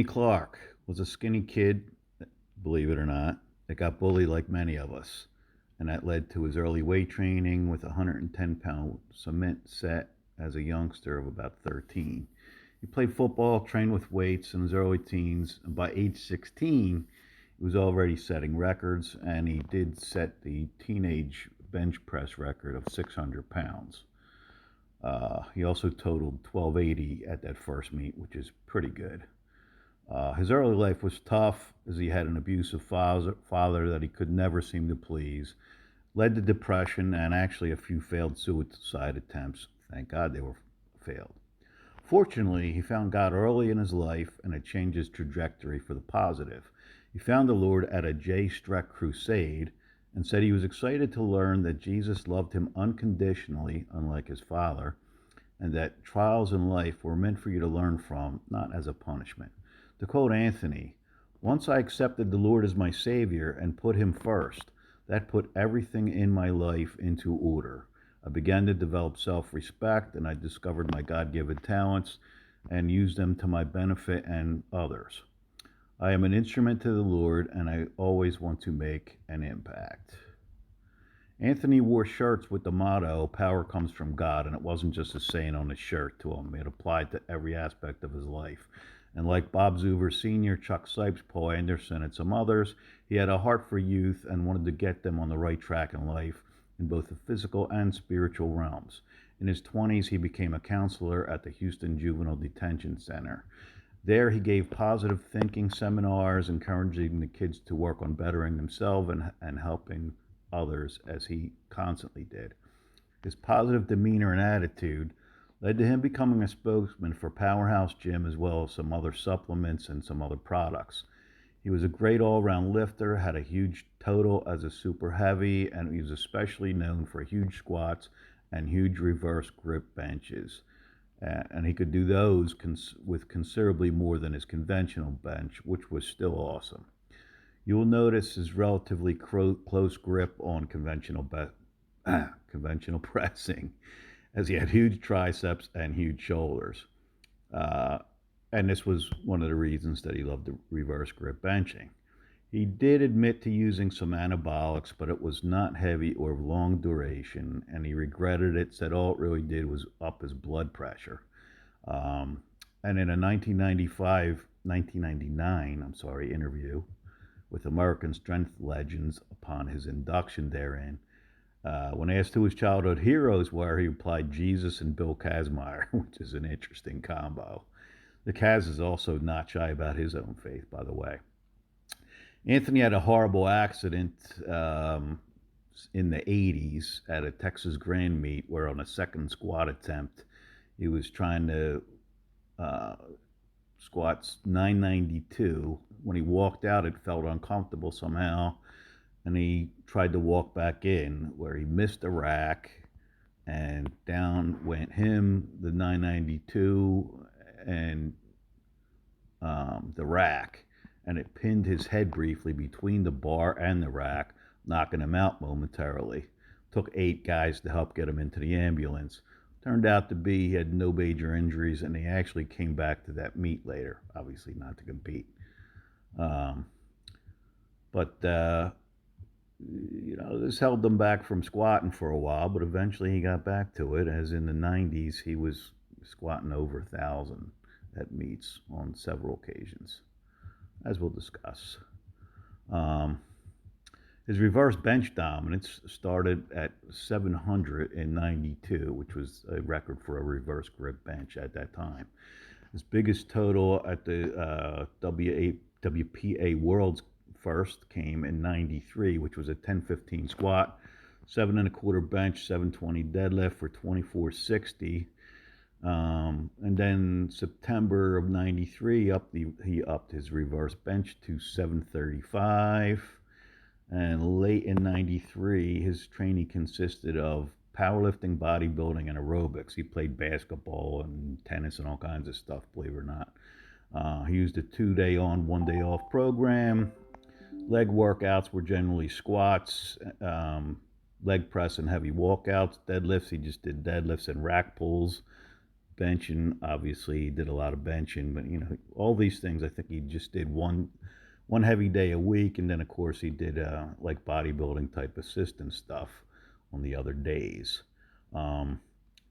Clark was a skinny kid, believe it or not, that got bullied like many of us. And that led to his early weight training with a 110-pound cement set as a youngster of about 13. He played football, trained with weights in his early teens, and by age 16, he was already setting records, and he did set the teenage bench press record of 600 pounds. He also totaled 1280 at that first meet, which is pretty good. His early life was tough as he had an abusive father that he could never seem to please, led to depression and actually a few failed suicide attempts. Thank God they were failed. Fortunately, he found God early in his life and it changed his trajectory for the positive. He found the Lord at a J Streck crusade and said he was excited to learn that Jesus loved him unconditionally, unlike his father, and that trials in life were meant for you to learn from, not as a punishment. To quote Anthony, once I accepted the Lord as my Savior and put Him first, that put everything in my life into order. I began to develop self respect and I discovered my God given talents and used them to my benefit and others. I am an instrument to the Lord and I always want to make an impact. Anthony wore shirts with the motto, Power comes from God, and it wasn't just a saying on his shirt to him. It applied to every aspect of his life. And like Bob Zuver Sr., Chuck Sipes, Paul Anderson, and some others, he had a heart for youth and wanted to get them on the right track in life in both the physical and spiritual realms. In his 20s, he became a counselor at the Houston Juvenile Detention Center. There, he gave positive thinking seminars, encouraging the kids to work on bettering themselves and helping others as he constantly did. His positive demeanor and attitude led to him becoming a spokesman for Powerhouse Gym as well as some other supplements and some other products. He was a great all around lifter, had a huge total as a super heavy, and he was especially known for huge squats and huge reverse grip benches. And he could do those with considerably more than his conventional bench, which was still awesome. You will notice his relatively close grip on conventional pressing, as he had huge triceps and huge shoulders. Uh, and this was one of the reasons that he loved the reverse grip benching. He did admit to using some anabolics, but it was not heavy or of long duration, and he regretted it, said all it really did was up his blood pressure. Um, and in a 1999, interview with American Strength Legends upon his induction therein, when asked who his childhood heroes were, he replied Jesus and Bill Kazmaier, which is an interesting combo. The Kaz is also not shy about his own faith, by the way. Anthony had a horrible accident in the 80s at a Texas Grand Meet where, on a second squat attempt, he was trying to uh, squat 992. When he walked out, it felt uncomfortable somehow, and he tried to walk back in where he missed a rack, and down went him, the 992, and the rack, and it pinned his head briefly between the bar and the rack, knocking him out momentarily. Took 8 guys to help get him into the ambulance. Turned out to be he had no major injuries, and he actually came back to that meet later, obviously not to compete. Um, but this held him back from squatting for a while, but eventually he got back to it, as in the 90s he was squatting over 1,000 at meets on several occasions, as we'll discuss. Um, his reverse bench dominance started at 792, which was a record for a reverse grip bench at that time. His biggest total at the WPA Worlds first came in 93, which was a 10:15 squat, 7 1/4 bench, 720 deadlift for 2460. And then September of 93, he upped his reverse bench to 735. And late in 93, his training consisted of powerlifting, bodybuilding, and aerobics. He played basketball and tennis and all kinds of stuff, believe it or not. He used a 2 day on, 1 day off program. Leg workouts were generally squats, leg press and heavy walkouts. Deadlifts, he just did deadlifts and rack pulls. benching. Obviously, he did a lot of benching, but all these things. I think he just did one heavy day a week, and then of course he did like bodybuilding type assistant stuff on the other days. Um,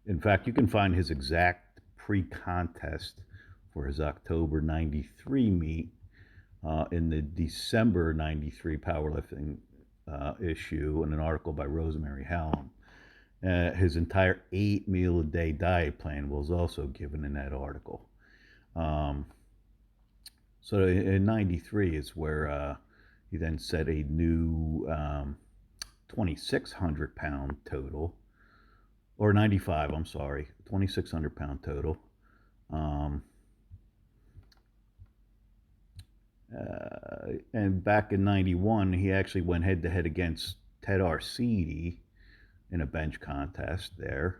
in fact, you can find his exact pre-contest for his October '93 meet in the December '93 powerlifting issue in an article by Rosemary Hallam. His entire 8 meal a day diet plan was also given in that article. Um, so in '93 is where he then set a new 2,600 pound total, or 95, I'm sorry, 2,600 pound total. Um, and back in '91, he actually went head to head against Ted Arcidi in a bench contest there,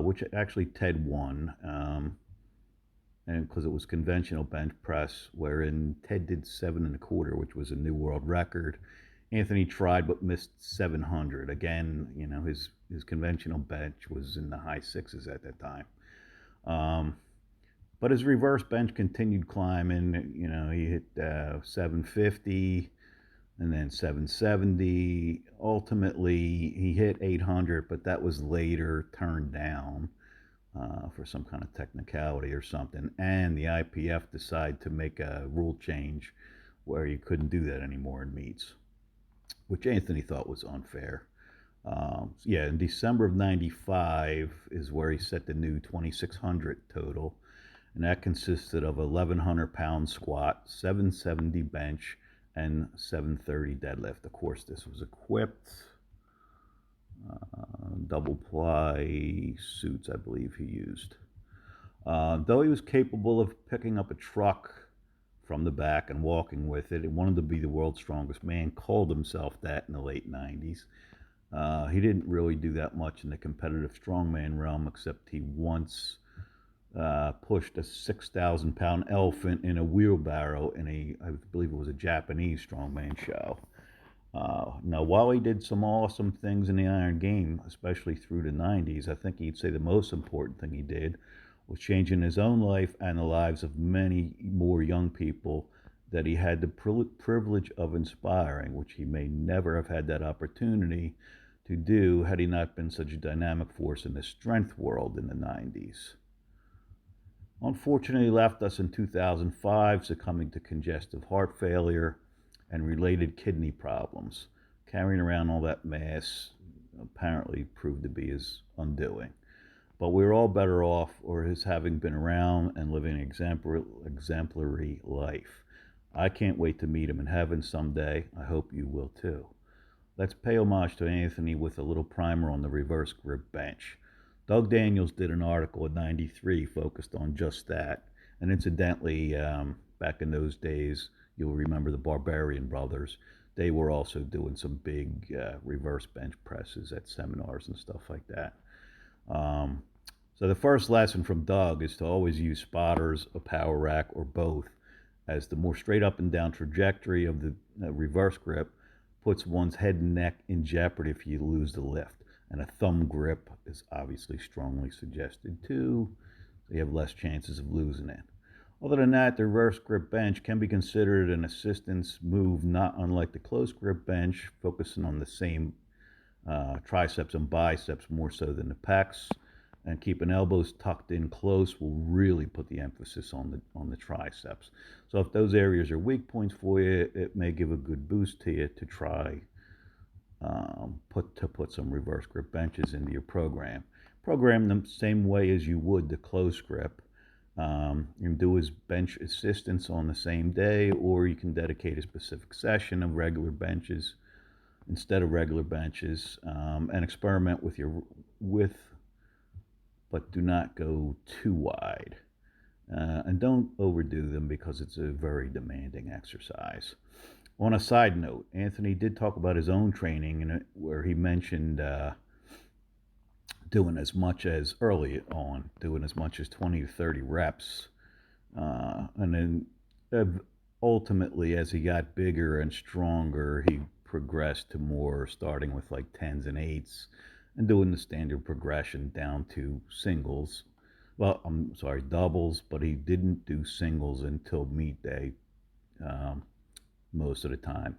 which actually Ted won. And because it was conventional bench press, wherein Ted did 7.25, which was a new world record. Anthony tried but missed 700. Again, his conventional bench was in the high sixes at that time. But his reverse bench continued climbing. He hit 750 and then 770. Ultimately, he hit 800, but that was later turned down for some kind of technicality or something. And the IPF decided to make a rule change where you couldn't do that anymore in meets, which Anthony thought was unfair. In December of '95 is where he set the new 2,600 total, and that consisted of 1,100 pound squat, 770 bench, and 730 deadlift. Of course, this was equipped. Double ply suits, I believe he used. Though he was capable of picking up a truck from the back and walking with it, and wanted to be the world's strongest man, called himself that in the late '90s. He didn't really do that much in the competitive strongman realm, except he once pushed a 6,000 pound elephant in a wheelbarrow in I believe it was a Japanese strongman show. Now, while he did some awesome things in the iron game, especially through the '90s, I think he'd say the most important thing he did was changing his own life and the lives of many more young people that he had the privilege of inspiring, which he may never have had that opportunity to do had he not been such a dynamic force in the strength world in the '90s. Unfortunately, he left us in 2005, succumbing to congestive heart failure and related kidney problems. Carrying around all that mass apparently proved to be his undoing. But we're all better off for his having been around and living an exemplary life. I can't wait to meet him in heaven someday. I hope you will too. Let's pay homage to Anthony with a little primer on the reverse grip bench. Doug Daniels did an article in '93 focused on just that. And incidentally, back in those days, you'll remember the Barbarian Brothers. They were also doing some big reverse bench presses at seminars and stuff like that. So the first lesson from Doug is to always use spotters, a power rack, or both, as the more straight up and down trajectory of the reverse grip puts one's head and neck in jeopardy if you lose the lift. And a thumb grip is obviously strongly suggested too, so you have less chances of losing it. Other than that, the reverse grip bench can be considered an assistance move, not unlike the close grip bench, focusing on the same triceps and biceps more so than the pecs. And keeping elbows tucked in close will really put the emphasis on the triceps. So if those areas are weak points for you, it may give a good boost to you to try put some reverse grip benches into your program. Program them the same way as you would the close grip. You can do his bench assistance on the same day, or you can dedicate a specific session of regular benches instead of regular benches, and experiment with, but do not go too wide. And don't overdo them because it's a very demanding exercise. On a side note, Anthony did talk about his own training, where he mentioned doing as much as 20 to 30 reps. And then ultimately, as he got bigger and stronger, he progressed to more starting with like 10s and 8s and doing the standard progression down to singles. Well, I'm sorry, doubles, but he didn't do singles until meet day most of the time.